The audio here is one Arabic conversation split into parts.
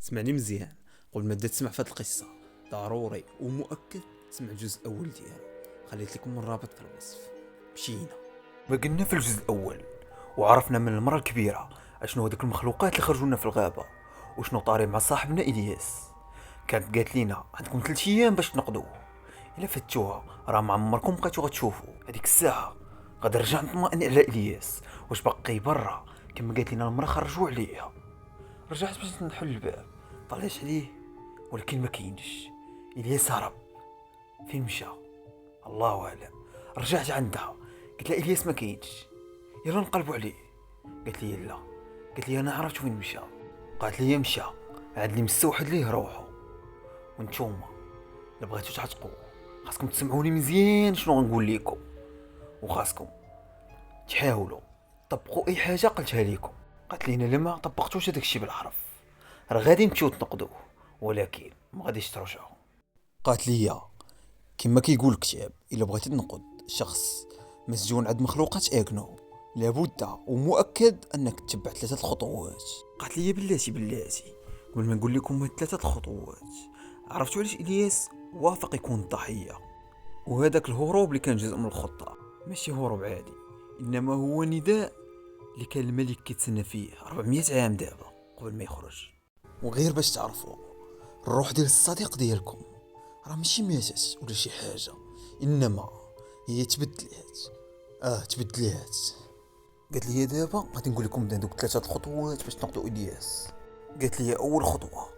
اسمعني مزيان قبل ما تبدا تسمع في هاد القصه. ضروري ومؤكد تسمع الجزء الاول ديالو. خليت لكم الرابط في الوصف. مشينا. ما قلنا في الجزء الاول وعرفنا من المرة الكبيرة اشنو هذوك المخلوقات اللي خرجوا لنا في الغابة وشنو طاري مع صاحبنا الياس. كانت قالت لينا عندكم 3 ايام باش تنقضوا، الا فتوها راه ما عمركم بقيتو غتشوفوا. هذيك الساعة غادي نرجع نطمئن على الياس واش باقي برا كما قالت لينا المرة خرجوا عليها. رجعت باش نحل الباب، طلعت عليه ولكن ما كاينش. الياس هرب. فين مشى الله اعلم. رجعت عندها قلت لها الياس ما كاينش، يلا نقلبوا عليه. قالت لي لا، قالت لي انا عرفت وين مشى. قالت لي مشى عاد اللي مستوحد ليه روحو. وانتوما الا بغيتو تعتقوا خاصكم تسمعوني مزيان شنو غنقول لكم، وخاصكم تحاولوا طبقوا اي حاجه قلتها لكم. قالت لينا لما طبقتوش هذاك الشيء بالحرف راه غادي نمشيو تنقدوه ولكن ما غاديش ترجعوا. قالت لي كما كيقول الكتاب الا بغيتي تنقد شخص مسجون عند مخلوقات اغنو لابد ومؤكد انك تتبع 3 الخطوات. قالت لي بلاتي قبل ما نقول لكم هاد 3 الخطوات، عرفتوا علاش الياس وافق يكون الضحيه؟ وهذاك الهروب اللي كان جزء من الخطه ماشي هروب عادي، انما هو نداء اللي كان الملك كيتسنى فيه 400 عام دابا قبل ما يخرج. وغير باش تعرفوا الروح ديال الصديق ديالكم راه ماشي ماتت ولا شي حاجه، انما هي تبدلات. تبدلات. قالت لي دابا غادي نقول لكم هذوك 3 الخطوات باش تنقذوا الياس. قالت لي اول خطوه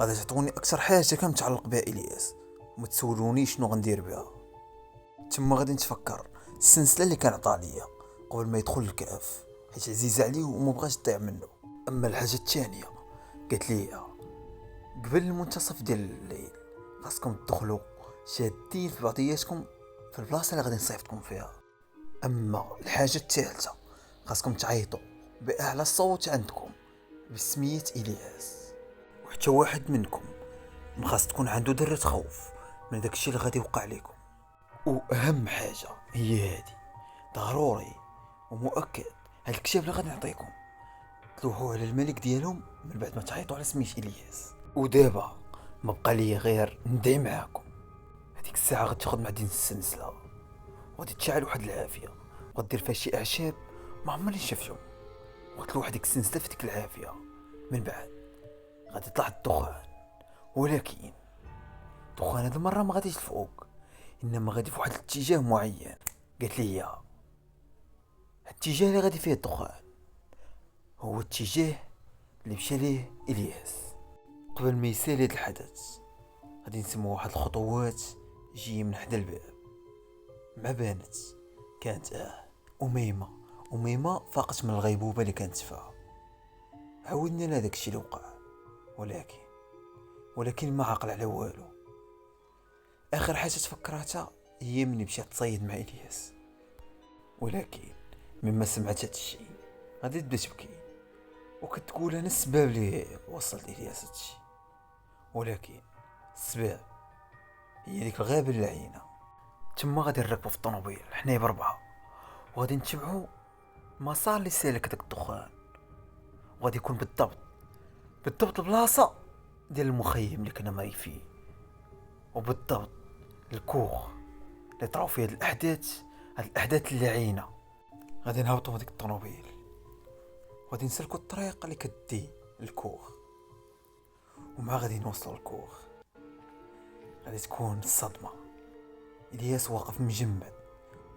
غادي تعطوني اكثر حاجه كان متعلق بها الياس وما تسولونيش شنو غندير بها. تما غادي نتفكر السلسله اللي كان عطا ليا قبل ما يدخل الكهف حيت عزيزه عليه وما بغاش تضيع منه. اما الحاجه الثانيه قالت لي قبل المنتصف ديال الليل خاصكم تدخلوا شادين في بعضياتكم في البلاصه اللي غادي نصيفطكم فيها. اما الحاجه الثالثه خاصكم تعيطوا باعلى صوت عندكم بسميه الياس، وحتى واحد منكم ما خاص تكون عنده ذره خوف من داك الشيء اللي غادي يوقع لكم. واهم حاجه هي هذه، ضروري ومؤكد هاد الكتاب اللي غادي نعطيكم تلوحوه على الملك ديالهم من بعد ما تعيطوا على سميت الياس. ودابا ما بقى لي غير ندعي معاكم. هذيك الساعه غتاخذ مع دين السلسله وغادي تشعل واحد العافيه وغدير فيها شي اعشاب ما عمرني شفتهم، وغتلوح ديك السلسله في ديك العافيه. من بعد غادي يطلع الدخان، ولكن الدخان هذه المره ما غاديش الفوق انما غادي في واحد الاتجاه معين. قالت لي الاتجاه اللي غادي فيه الدخان هو الاتجاه اللي مشى ليه الياس قبل ما يسالي هذا الحدث. غادي نسمو واحد الخطوات جايه من حدا الباب. مع بانت كانت أميمة فاقت من الغيبوبة اللي كانت فيها. عاودنا لها داك الشيء اللي وقع ولكن ما عقل على والو. اخر حاجه تفكراتها هي مني مشات تصيد مع الياس، ولكن مما سمعت هاد الشيء غادي تبدا تبكي وكتقول انا السبب اللي وصلت الياس هاد الشيء، ولكن السبب هي ديك الغابه اللعينه. تما غادي نركبوا في الطوموبيل حنايا ب4 وغادي نتبعوا المسار اللي سالك داك الدخان، وغادي يكون بالضبط البلاصه ديال المخيم اللي كنا ماري فيه، وبالضبط الكوخ اللي طراو فيه هاد الاحداث اللعينه. غادي نهبطوا هذيك الطوموبيل وغادي نسلكوا الطريق اللي كدي للكوخ. ومع غادي نوصلوا للكوخ غادي تكون الصدمه. الياس واقف مجمد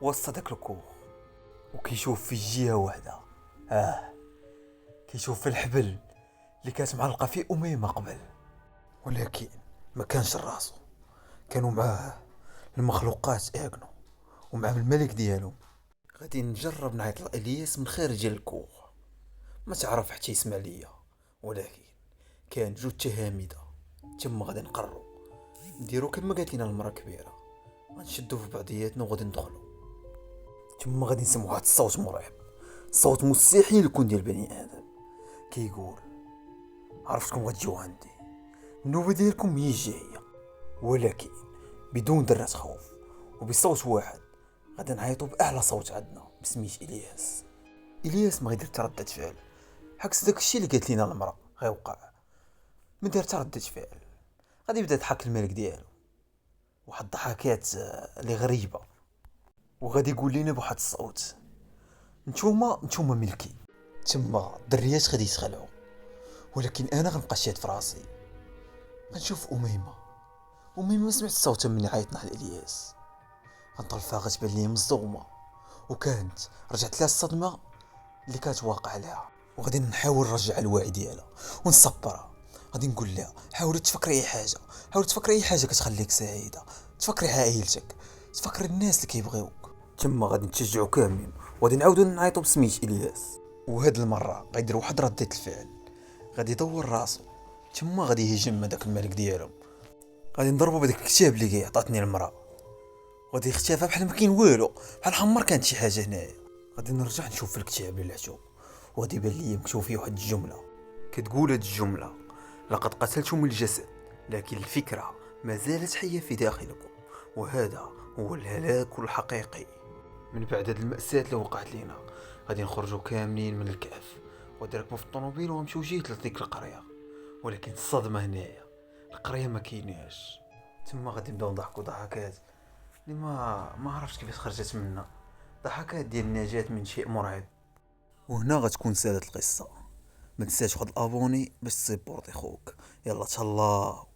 وسط داك الكوخ وكيشوف في جهه واحده، كيشوف في الحبل اللي كانت معلقه فيه أميمة قبل، ولكن ما كانش راسو، كانوا معاه المخلوقات اغنو ومع الملك ديالهم. غادي نجرب نعيط لإلياس من خارج الكوخ، ما تعرف حتى يسمع ليا، ولكن كان جوج تهاميده. تما غادي نقرروا نديرو كما قالت لنا المراه كبيره، غنشدو في بعضياتنا وغادي ندخلوا. تما غادي نسمعوا واحد الصوت مرعب، صوت مستحيل يكون ديال بني ادم، كيقول عرفتكم غتجيو عندي، النوبه ديالكم هي جايه، ولكن بدون ذره خوف وبصوت واحد. غادي نعيطوا باعلى صوت عندنا بسميت الياس ما غيدير ردة فعل عكس داك الشيء اللي قالت لنا المراه غيوقع. من دار حتى ردة فعل. غادي يبدا يضحك الملك ديالو واحد الضحكات اللي غريبه، وغادي يقول لنا بواحد الصوت: نتوما ملكي. تما الدريات غادي يتخلعوا، ولكن انا غنبقى شاد في راسي. غنشوف اميمه سمعت صوتها من عيط نحل الياس. غنطلفها غتبان لي مصدومه، وكانت رجعت لها الصدمه اللي كانت واقعه لها. وغادي نحاول نرجع الوعي ديالها ونصبرها. غادي نقول لها: حاولي تفكري اي حاجه كتخليك سعيده، تفكري عائلتك، تفكري الناس اللي كيبغيوك. تما غادي نتشجعوا كاملين، وغادي نعاودوا نعيطوا بسميت الياس. وهاد المره غيدير واحد ردة الفعل، غادي يدور راسو. تما غادي يهجم هذاك الملك ديالهم. غادي نضربو بهذاك الكتاب اللي عطاتني المراه، غادي يختفى بحال ما كاين والو، بحال عمر كانت شي حاجه هنايا. غادي نرجع نشوف في الكتاب اللي لعتو، وغادي يبان لي مكتوب فيه واحد الجمله كتقول: هاد الجمله: لقد قتلتم الجسد، لكن الفكره ما زالت حيه في داخلكم، وهذا هو الهلاك الحقيقي. من بعد هاد المأساة اللي وقعت لينا، غادي نخرجوا كاملين من الكهف، وغادي نركبوا في الطوموبيل ونمشيو جيت لديك القريه. ولكن الصدمه هنايا، القريه ما كايناش. تما غادي نبداو نضحكوا ضحكات اللي ما عرفتش كيفاش خرجت منا، ضحكات ديال النجاة من شيء مرعب. وهنا غتكون سالت القصه. ما تنساش واحد الابوني باش تسيبورتي خوك. يلا تهلاو.